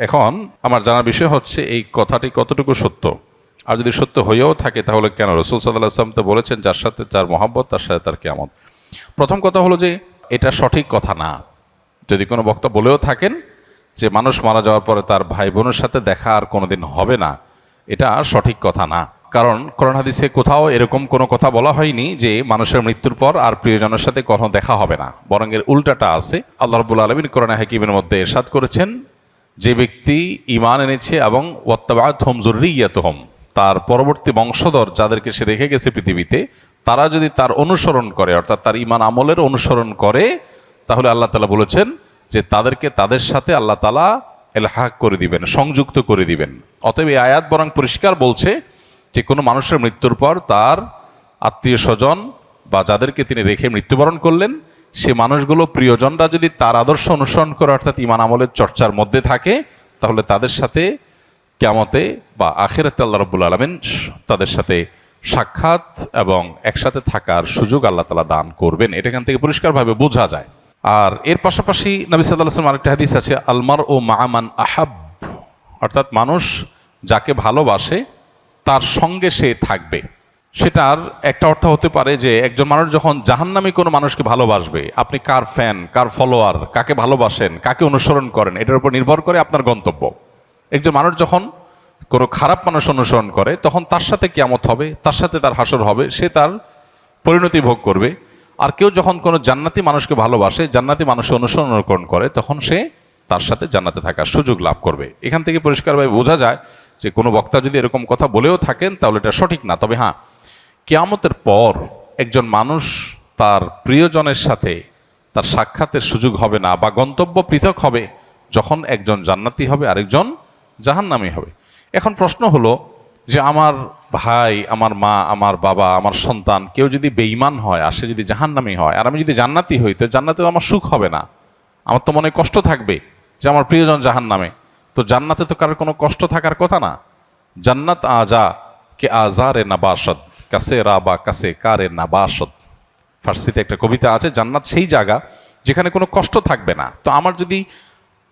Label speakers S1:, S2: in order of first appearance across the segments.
S1: এখন আমার জানার বিষয় হচ্ছে এই কথাটি কতটুকু সত্য, আর যদি সত্য হয়েও থাকে তাহলে কেন রাসূল সাল্লাল্লাহু আলাইহি ওয়াসাল্লাম তো বলেছেন যার সাথে যার মহব্বত তার সাথে তার কিয়ামত। প্রথম কথা হলো যে এটা সঠিক কথা না। যদি কোনো বক্তা বলেও থাকেন যে মানুষ মারা যাওয়ার পরে তার ভাই বোনের সাথে দেখা আর কোনোদিন হবে না, এটা সঠিক কথা না। কারণ কোরআন হাদিসে কোথাও এরকম কোনো কথা বলা হয়নি যে মানুষের মৃত্যুর পর আর প্রিয়জনের সাথে কখনো দেখা হবে না, বরং এর উল্টাটা আছে। আল্লাহ রাব্বুল আলামিন কোরআনে হাকিমের মধ্যে ইরশাদ করেছেন, যে ব্যক্তি ঈমান এনেছে এবং ওয়াত্তাবাআতহুম যুররিয়াতুহুম, তার পরবর্তী বংশধর যাদেরকে সে রেখে গেছে পৃথিবীতে, তারা যদি তার অনুসরণ করে, অর্থাৎ তার ঈমান আমলের অনুসরণ করে, তাহলে আল্লাহ তাআলা বলেছেন যে তাদেরকে তাদের সাথে আল্লাহ তাআলা ইলহাক করে দিবেন, সংযুক্ত করে দিবেন। অতএব এই আয়াত বরং পরিষ্কার বলছে যে কোনো মানুষের মৃত্যুর পর তার আত্মীয় স্বজন বা যাদেরকে তিনি রেখে মৃত্যুবরণ করলেন, সে মানুষগুলো প্রিয়জনরা যদি তার আদর্শ অনুসরণ করে, অর্থাৎ ঈমান আমলের চর্চার মধ্যে থাকে, তাহলে তাদের সাথে কিয়ামতে বা আখিরাতে আল্লাহ রাব্বুল আলামিন তাদের সাথে সাক্ষাৎ এবং একসাথে থাকার সুযোগ আল্লাহ তাআলা দান করবেন। এটা এখান থেকে পরিষ্কারভাবে বোঝা যায়। আর এর পাশাপাশি নবী সাল্লাল্লাহু আলাইহি ওয়াসাল্লাম আরেকটা হাদিস আছে, আলমার ও মাআমান আহাব, অর্থাৎ মানুষ যাকে ভালোবাসে তার সঙ্গে সে থাকবে। সেটার একটা অর্থ হতে পারে যে একজন মানুষ যখন জাহান্নামী কোনো মানুষকে ভালোবাসবে, আপনি কার ফ্যান, কার ফলোয়ার, কাকে ভালোবাসেন, কাকে অনুসরণ করেন, এটার উপর নির্ভর করে আপনার গন্তব্য। একজন মানুষ যখন কোনো খারাপ মানুষ অনুসরণ করে তখন তার সাথে কিয়ামত হবে, তার সাথে তার হাসর হবে, সে তার পরিণতি ভোগ করবে। আর কেউ যখন কোনো জান্নাতি মানুষকে ভালোবাসে, জান্নাতি মানুষকে অনুসরণ করে, তখন সে তার সাথে জান্নাতে থাকার সুযোগ লাভ করবে। এখান থেকে পরিষ্কারভাবে বোঝা যায় যে কোনো বক্তা যদি এরকম কথা বলেও থাকেন তাহলে এটা সঠিক না। তবে হ্যাঁ, কিয়ামতের পর একজন মানুষ তার প্রিয়জনের সাথে তার সাক্ষাতের সুযোগ হবে না বা গন্তব্য পৃথক হবে যখন একজন জান্নাতি হবে আরেকজন জাহান্নামী হবে। এখন প্রশ্ন হলো যে আমার ভাই, আমার মা, আমার বাবা, আমার সন্তান কেউ যদি বেঈমান হয় আর সে যদি জাহান্নামী হয় আর আমি যদি জান্নাতি হই, তো জান্নাতে আমার সুখ হবে না, আমার তো মনে কষ্ট থাকবে যে আমার প্রিয়জন জাহান্নামে। তো জান্নাতে তো কারোর কোনো কষ্ট থাকার কথা না। জান্নাত আজা কে আজারে নাবাসদ কাছে রাবা কাছে কারে নাবাসদ, ফার্সিতে একটা কবিতা আছে, জান্নাত সেই জায়গা যেখানে কোনো কষ্ট থাকবে না। তো আমার যদি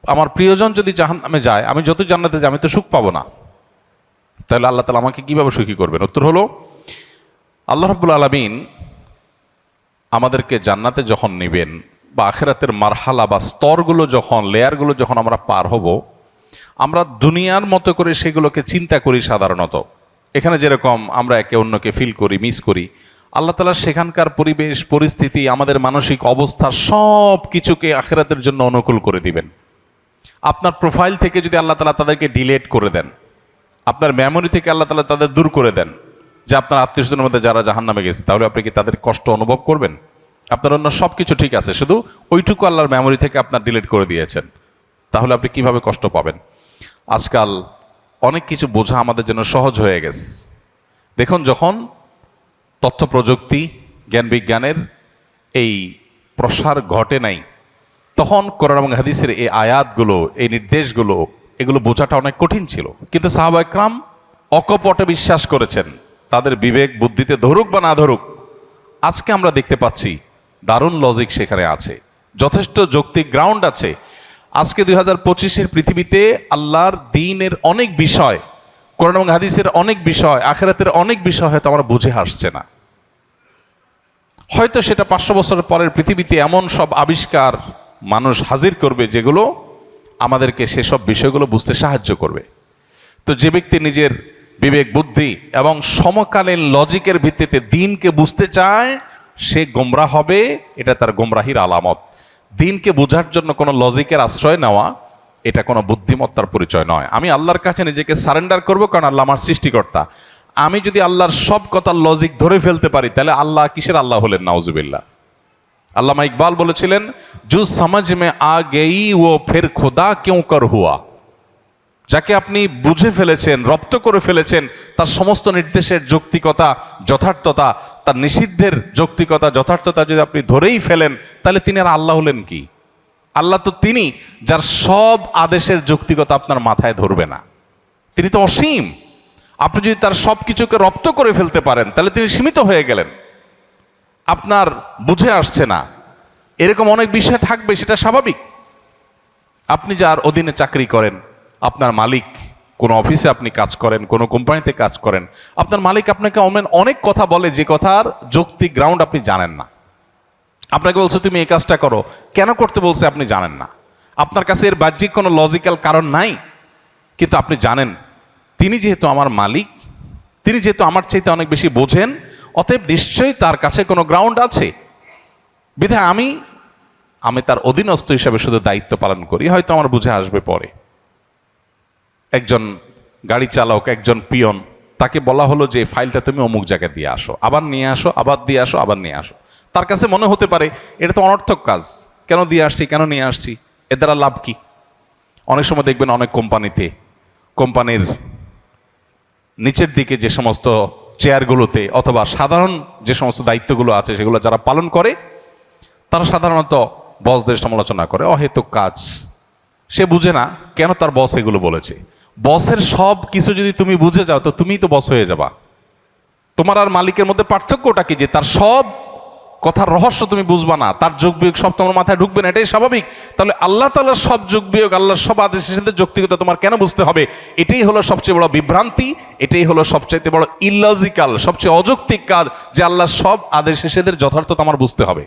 S1: আমার প্রিয়জন যদি জাহান্নামে যায়, আমি যত জান্নাতে যাই আমি তো সুখ পাবো না, তাহলে আল্লাহ তাআলা আমাকে কিভাবে সুখী করবেন? উত্তর হলো, আল্লাহ রাব্বুল আলামিন আমাদেরকে জান্নাতে যখন নেবেন বা আখিরাতের মারহালা বা স্তরগুলো যখন, লেয়ারগুলো যখন আমরা পার হব, আমরা দুনিয়ার মতো করে সেগুলোকে চিন্তা করি সাধারণত। এখানে যেরকম আমরা একে অন্যকে ফিল করি, মিস করি, আল্লাহ তাআলা সেখানকার পরিবেশ পরিস্থিতি, আমাদের মানসিক অবস্থা সব কিছুকে আখিরাতের জন্য অনুকূল করে দিবেন। আপনার প্রোফাইল থেকে যদি আল্লাহ তাআলা তাদেরকে ডিলিট করে দেন, আপনার মেমোরি থেকে আল্লাহ তাআলা তাদের দূর করে দেন, যে আপনার আত্মীয়স্বজনের মধ্যে যারা জাহান্নামে গেছে, তাহলে আপনি কি তাদের কষ্ট অনুভব করবেন? আপনার অন্য সব কিছু ঠিক আছে, শুধু ওইটুকু আল্লাহর মেমোরি থেকে আপনার ডিলিট করে দিয়েছেন, তাহলে আপনি কিভাবে কষ্ট পাবেন? আজকাল অনেক কিছু বোঝা আমাদের জন্য সহজ হয়ে গেছে। দেখুন, যখন তথ্য প্রযুক্তি, জ্ঞান বিজ্ঞানের এই প্রসার ঘটে নাই, তখন কোরআন এবং হাদিসের এই আয়াতগুলো, এই নির্দেশগুলো, এগুলো বোঝাটা অনেক কঠিন ছিল। কিন্তু সাহাবা ইকরাম অকপটে বিশ্বাস করেছেন, তাদের বিবেক বুদ্ধিতে ধরুক বা না ধরুক। আজকে আমরা দেখতে পাচ্ছি দারুণ লজিক সেখানে আছে, যথেষ্ট যৌক্তিক গ্রাউন্ড আছে। আজকে 2025-এর পৃথিবীতে আল্লাহর দ্বীনের অনেক বিষয়, কোরআন এবং হাদিসের অনেক বিষয়, আখিরাতের অনেক বিষয় হয়তো আমরা বুঝে আসছে না। হয়তো সেটা 500 বছরের পরের পৃথিবীতে এমন সব আবিষ্কার মানুষ হাজির করবে যেগুলো আমাদেরকে সেসব বিষয়গুলো বুঝতে সাহায্য করবে। তো যে ব্যক্তি নিজের বিবেক বুদ্ধি এবং সমকালীন লজিকের ভিত্তিতে দ্বীনকে বুঝতে চায়, সে গোমরাহ হবে, এটা তার গোমরাহির আলামত। দ্বীনকে বোঝার জন্য কোনো লজিকের আশ্রয় নেওয়া, এটা কোনো বুদ্ধিমত্তার পরিচয় নয়। আমি আল্লাহর কাছে নিজেকে সারেন্ডার করব, কারণ আল্লাহ আমার সৃষ্টিকর্তা। আমি যদি আল্লাহর সব কথার লজিক ধরে ফেলতে পারি, তাহলে আল্লাহ কিসের আল্লাহ হলেন? নাউজুবিল্লাহ। আল্লামা ইকবাল বলেছিলেন, জু সমঝ মে আ গেই ও ফির খোদা কিউ কর হুয়া। যাকে আপনি বুঝে ফেলেছেন, রপ্ত করে ফেলেছেন, তার সমস্ত নির্দেশের যৌক্তিকতা, যথার্থতা, তার নিষিদ্ধের যৌক্তিকতা, যথার্থতা যদি আপনি ধরেই ফেলেন, তাহলে তিনি আর আল্লাহ হলেন কি? আল্লাহ তো তিনি যার সব আদেশের যৌক্তিকতা আপনার মাথায় ধরবে না। তিনি তো অসীম। আপনি যদি তার সব কিছুকে রপ্ত করে ফেলতে পারেন, তাহলে তিনি সীমিত হয়ে গেলেন। আপনার বুঝে আসছে না, এরকম অনেক বিষয় থাকবে, সেটা স্বাভাবিক। আপনি যার অধীনে চাকরি করেন, আপনার মালিক, কোনো অফিসে আপনি কাজ করেন, কোনো কোম্পানিতে কাজ করেন, আপনার মালিক আপনাকে অনেক কথা বলে যে কথার যৌক্তিক গ্রাউন্ড আপনি জানেন না। আপনাকে বলছে তুমি এই কাজটা করো, কেন করতে বলছে আপনি জানেন না, আপনার কাছে এর বাহ্যিক কোনো লজিক্যাল কারণ নাই, কিন্তু আপনি জানেন তিনি যেহেতু আমার মালিক, তিনি যেহেতু আমার চাইতে অনেক বেশি বোঝেন, অতএব নিশ্চয়ই তার কাছে কোনো গ্রাউন্ড আছে, বিধায় আমি তার অধীনস্থ হিসাবে শুধু দায়িত্ব পালন করি, হয়তো আমার বুঝে আসবে পরে। একজন গাড়ি চালক, একজন পিয়ন, তাকে বলা হলো যে ফাইলটা তুমি অমুক জায়গায় দিয়ে আসো, আবার নিয়ে আসো, আবার দিয়ে আসো, আবার নিয়ে আসো। তার কাছে মনে হতে পারে এটা তো অনর্থক কাজ, কেন দিয়ে আসছি, কেন নিয়ে আসছি, এর দ্বারা লাভ কি? অনেক সময় দেখবেন অনেক কোম্পানিতে, কোম্পানির নিচের দিকে যে সমস্ত চেয়ারগুলোতে অথবা সাধারণ যে সমস্ত দায়িত্বগুলো আছে সেগুলো যারা পালন করে, তারা সাধারণত বসদের সমালোচনা করে, অহেতুক কাজ। সে বুঝে না কেন তার বস এগুলো বলেছে। বসের সব কিছু যদি তুমি বুঝে যাও তো তুমিই তো বস হয়ে যাবা। তোমার আর মালিকের মধ্যে পার্থক্যটা কি? যে তার সব কথার রহস্য তুমি বুঝবা না, তার যোগ বিয়োগ সব তোমার মাথায় ঢুকবে না, এটাই স্বাভাবিক। তাহলে আল্লাহ তাআলার সব যোগ বিয়োগ, আল্লাহর সব আদেশের সাথে যৌক্তিকতা তোমার কেন বুঝতে হবে? এটাই হলো সবচেয়ে বড় বিভ্রান্তি, এটাই হলো সবচেয়ে বড় ইললজিক্যাল, সবচেয়ে অযৌক্তিক কাজ, যে আল্লাহর সব আদেশ নিষেধের যথার্থতা আমার বুঝতে হবে।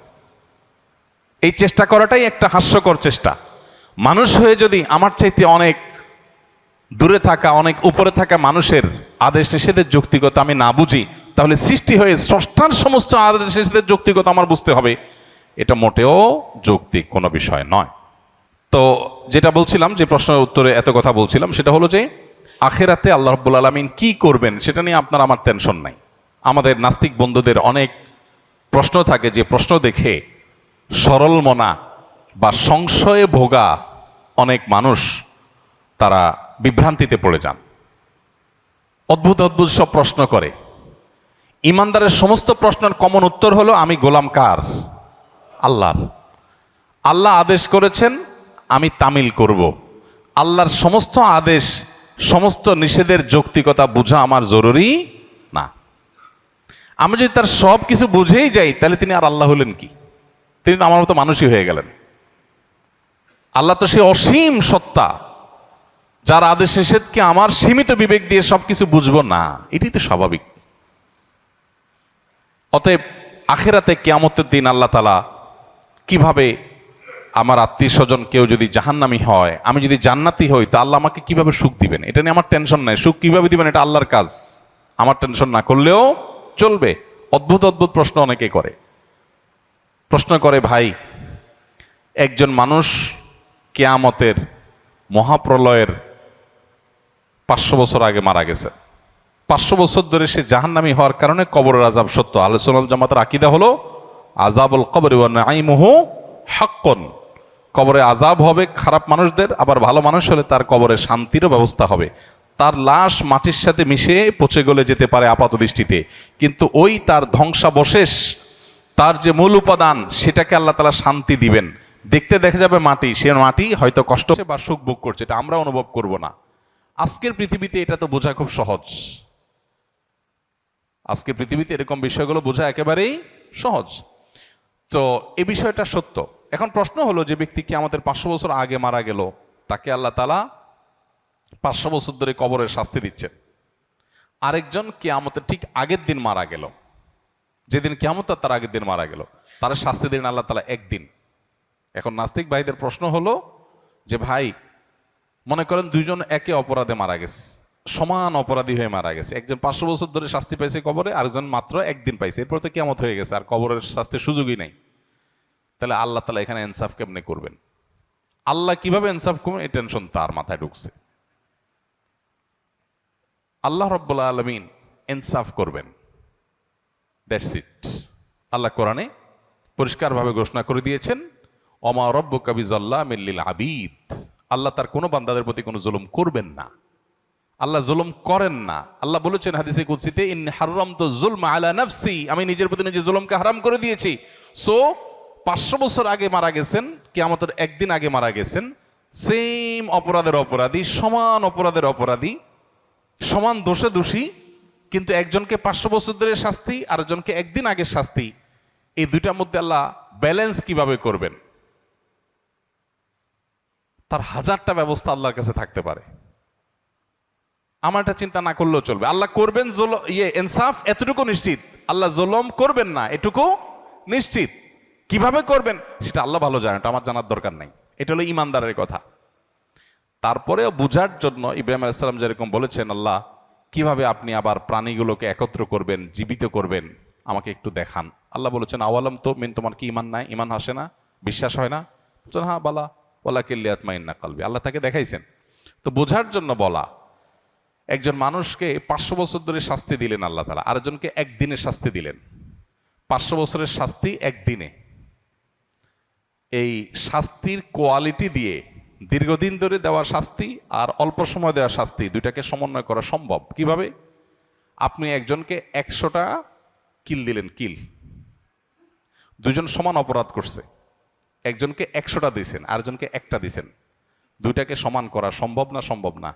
S1: এই চেষ্টা করাটাই একটা হাস্যকর চেষ্টা। মানুষ হয়ে যদি আমার চাইতে অনেক দূরে থাকা, অনেক উপরে থাকা মানুষের আদেশ নিষেধের যৌক্তিকতা আমি না বুঝি, তাহলে সৃষ্টি হয়ে স্রষ্টার সমস্ত আদেশ নিষেধের যৌক্তিকতা আমার বুঝতে হবে, এটা মোটেও যৌক্তিক কোনো বিষয় নয়। তো যেটা বলছিলাম, যে প্রশ্নের উত্তরে এত কথা বলছিলাম, সেটা হলো যে আখেরাতে আল্লাহ রাব্বুল আলামিন কি করবেন সেটা নিয়ে আপনার আমার টেনশন নাই। আমাদের নাস্তিক বন্ধুদের অনেক প্রশ্ন থাকে, যে প্রশ্ন দেখে সরল মনা বা সংশয়ে ভোগা অনেক মানুষ তারা বিভ্রান্তিতে পড়ে যান, অদ্ভুত অদ্ভুত সব প্রশ্ন করে। ইমানদারের সমস্ত প্রশ্নের কমন উত্তর হলো আমি গোলাম কার? আল্লাহর। আল্লাহ আদেশ করেছেন, আমি তামিল করব। আল্লাহর সমস্ত আদেশ, সমস্ত নিষেধের যৌক্তিকতা বোঝা আমার জরুরি না। আমি যদি তার সব কিছু বুঝেই যাই, তাহলে তিনি আর আল্লাহ হলেন কি? তিনি তো আমার মতো মানুষই হয়ে গেলেন। আল্লাহ তো সে অসীম সত্তা, যার আদেশ নিষেধকে আমার সীমিত বিবেক দিয়ে সবকিছু বুঝবো না, এটাই তো স্বাভাবিক। অতএব আখেরাতে কিয়ামতের দিন আল্লাহ তাআলা কিভাবে, আমার আত্মীয় স্বজন কেউ যদি জাহান্নামী হয়, আমি যদি জান্নাতি হই, তা আল্লাহ আমাকে কিভাবে সুখ দিবেন, এটা নিয়ে আমার টেনশন নাই। সুখ কিভাবে দিবেন এটা আল্লাহর কাজ, আমার টেনশন না করলেও চলবে। অদ্ভুত অদ্ভুত প্রশ্ন অনেকে করে। প্রশ্ন করে, ভাই একজন মানুষ কিয়ামতের মহাপ্রলয়ের 500 বছর আগে মারা গেছে, 500 বছর ধরে সে জাহান্নামী হওয়ার কারণে কবরের আযাব সত্য। আহলে সুন্নাত ওয়াল জামাতের আকীদা হলো আযাবুল কবরি ওয়া নাঈমুহু হাক্কুন। কবরে আযাব হবে খারাপ মানুষদের, আবার ভালো মানুষ হলে তার কবরে শান্তিরও ব্যবস্থা হবে। তার লাশ মাটির সাথে মিশে পচে গলে যেতে পারে আপাত দৃষ্টিতে, কিন্তু ওই তার ধ্বংসাবশেষ, তার যে মূল উপাদান, সেটাকে আল্লাহ তাআলা শান্তি দিবেন। দেখতে দেখা যাবে মাটি, সে মাটি হয়তো কষ্ট বা সুখ ভোগ করছে, এটা আমরা অনুভব করব না। আজকের পৃথিবীতে এটা তো বোঝা খুব সহজ। আজকের পৃথিবীতে এরকম বিষয়গুলো বোঝা একেবারেই সহজ। তো এই বিষয়টা সত্য। এখন প্রশ্ন হলো, যে ব্যক্তি কি আমাদের 500 বছর আগে মারা গেল, তাকে আল্লাহ তাআলা 500 বছর ধরে কবরের শাস্তি দিচ্ছেন। আরেকজন কিয়ামতের ঠিক আগের দিন মারা গেল, যেদিন কিয়ামত তার আগের দিন মারা গেল, তার শাস্তি দিন আল্লাহ তাআলা একদিন। এখন নাস্তিক ভাইদের প্রশ্ন হলো যে, ভাই মনে করেন দুইজন একে অপরাধে মারা গেছে, সমান অপরাধী হয়ে মারা গেছে। একজন 500 বছর ধরে শাস্তি পাইছে কবরে, আরেকজন মাত্র একদিন পাইছে, এরপর তো কিয়ামত হয়ে গেছে, আর কবরের শাস্তির সুযোগই নাই। তাহলে আল্লাহ তাআলা এখানে ইনসাফ কেমনে করবেন? আল্লাহ কিভাবে ইনসাফ করবেন, এই টেনশন তার মাথায় ঢুকছে। আল্লাহ রাব্বুল আলামিন ইনসাফ করবেন, দ্যাটস ইট। আল্লাহ কোরআনে পরিষ্কারভাবে ঘোষণা করে দিয়েছেন, ওমা রাব্বুকা বিযাল্লামিল লিল আবিদ। আল্লাহ তার কোনো বান্দাদের প্রতি কোনো জুলুম করবেন না, আল্লাহ জুলুম করেন না। আল্লাহ বলেছেন হাদিসে কুদসিতে, ইন্নী হারামতু যুলমা আলা নাফসি, আমি নিজের প্রতি নিজে জুলুমকে হারাম করে দিয়েছি। সো 500 বছর আগে মারা গেছেন, কিয়ামতের একদিন আগে মারা গেছেন, সেম অপরাধের অপরাধী, সমান অপরাধের অপরাধী, সমান দোষে দোষী, কিন্তু একজনকে 500 বছর ধরে শাস্তি, আরেকজনকে একদিন আগে শাস্তি। এই দুইটার মধ্যে আল্লাহ ব্যালেন্স কিভাবে করবেন? তার হাজারটা ব্যবস্থা আল্লাহর কাছে থাকতে পারে। আমারটা চিন্তা না করলেও চলবে। আল্লাহ করবেন ইনসাফ এতটুকু নিশ্চিত, আল্লাহ জুলুম করবেন না এটুকু নিশ্চিত। কিভাবে করবেন সেটা আল্লাহ ভালো জানেন, এটা আমার জানার দরকার নাই। এটা হলো ইমানদারের কথা। তারপরেও বোঝার জন্য ইব্রাহিম আলাইহিস সালাম যেরকম বলেছেন, আল্লাহ কিভাবে আপনি আবার প্রাণীগুলোকে একত্র করবেন, জীবিত করবেন, আমাকে একটু দেখান। আল্লাহ বলেছেন, আওয়ালাম তো মিন, তোমার কি ইমান নাই, ইমান আসে না, বিশ্বাস হয় না? বলছেন হ্যাঁ বালা, ওয়ালা কিল্লিয়াত মাইন্না কালবি। আল্লাহ তাকে দেখাইছেন। তো বোঝার জন্য বলা। একজন মানুষকে 500 বছর ধরে শাস্তি দিলেন আল্লাহ তাআলা, আরেকজনকে একদিনে শাস্তি দিলেন। 500 বছরের শাস্তি একদিনে। এই শাস্তির কোয়ালিটি দিয়ে দীর্ঘদিন ধরে দেওয়া শাস্তি আর অল্প সময় দেওয়া শাস্তি দুইটাকে সমন্বয় করা সম্ভব কিভাবে? আপনি একজনকে 100টা কিল দিলেন, কিল, দুজন সমান অপরাধ করছে, একজনকে 100টা দিয়েছেন, আরেকজনকে একটা দিয়েছেন, দুইটাকে সমান করা সম্ভব না? সম্ভব না।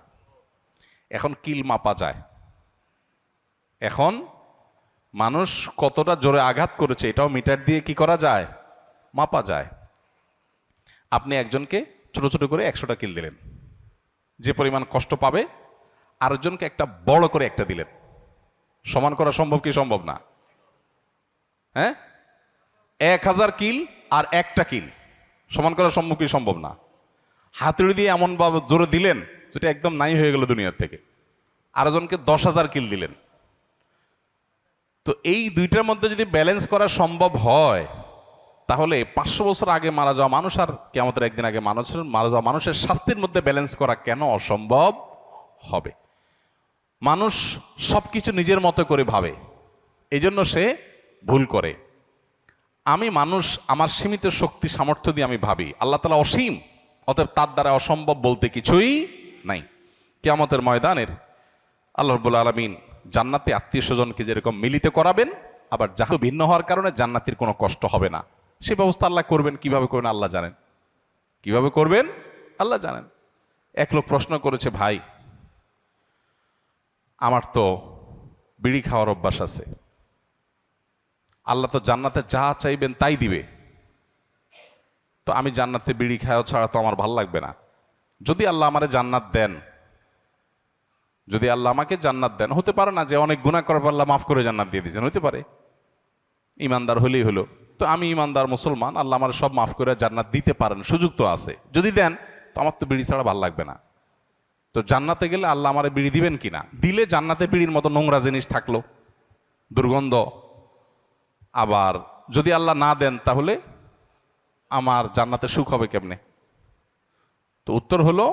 S1: এখন কিল মাপা যায়। এখন মানুষ কতটা জোরে আঘাত করেছে এটাও মিটার দিয়ে কি করা যায়? মাপা যায়। আপনি একজনকে ছোট ছোট করে 100টা কিল দিলেন, যে পরিমাণ কষ্ট পাবে, আরেকজনকে একটা বড় করে একটা দিলেন, সমান করা সম্ভব কি সম্ভব না? হ্যাঁ, 1000 কিল আর একটা কিল সমান করা সম্ভব কি সম্ভব না? হাতুড়ি দিয়ে এমন ভাবে জোরে দিলেন যেটা একদম নাই হয়ে গেল দুনিয়ার থেকে। আরেকজনকে 10,000 কিল দিলেন। তো এই দুইটার মধ্যে যদি ব্যালেন্স করা সম্ভব হয়, তাহলে 500 বছর আগে মারা যাওয়া মানুষ আর কিয়ামতের একদিন আগে মারা যাওয়া মানুষের শাস্তির মধ্যে ব্যালেন্স করা কেন অসম্ভব হবে? মানুষ সবকিছু নিজের মতো করে ভাবে, এই জন্য সে ভুল করে। আমি মানুষ, আমার সীমিত শক্তি সামর্থ্য দিয়ে আমি ভাবি, আল্লাহ তাআলা অসীম, অতএব তার দ্বারা অসম্ভব বলতে কিছুই নাই। কিয়ামতের ময়দানের আল্লাহ রাব্বুল আলামিন জান্নাতে আত্মীয় স্বজনকে যেরকম মিলিত করাবেন, আবার জাহান্নাম ভিন্ন হওয়ার কারণে জান্নাতীর কোনো কষ্ট হবে না, সে ব্যবস্থা আল্লাহ করবেন। কিভাবে করবেন আল্লাহ জানেন, কিভাবে করবেন আল্লাহ জানেন। এক লোক প্রশ্ন করেছে, ভাই আমার তো বিড়ি খাওয়ার অভ্যাস আছে, আল্লাহ তো জান্নাতে যা চাইবেন তাই দিবে, তো আমি জান্নাতে বিড়ি খাওয়া ছাড়া তো আমার ভাল লাগবে না। যদি আল্লাহ আমারে জান্নাত দেন, যদি আল্লাহ আমাকে জান্নাত দেন, হতে পারে না যে অনেক গুনাহ করার পর আল্লাহ মাফ করে জান্নাত দিয়ে দিয়েছেন, হতে পারে, ইমানদার হলেই হলো। তো আমি ইমানদার মুসলমান, আল্লাহ আমার সব মাফ করে জান্নাত দিতে পারেন, সুযোগ তো আছে। যদি দেন তো আমার তো বিড়ি ছাড়া ভাল লাগবে না। তো জান্নাতে গেলে আল্লাহ আমারে বিড়ি দিবেন কিনা? দিলে জান্নাতে বিড়ির মতো নোংরা জিনিস থাকলো, দুর্গন্ধ। আবার যদি আল্লাহ না দেন, তাহলে আমার জান্নাতে সুখ হবে কেমনে? তো উত্তর হলো,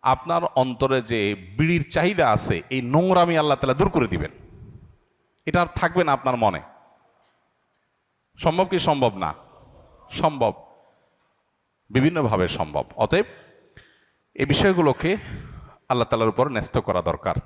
S1: আপনার অন্তরে যে বিড়ির চাহিদা আছে, এই নোংরামি আল্লাহ তাআলা দূর করে দিবেন, এটা আর থাকবে না আপনার মনে। সম্ভব কি সম্ভব না? সম্ভব, বিভিন্নভাবে সম্ভব। অতএব এই বিষয়গুলোকে আল্লাহ তাআলার উপর ন্যস্ত করা দরকার।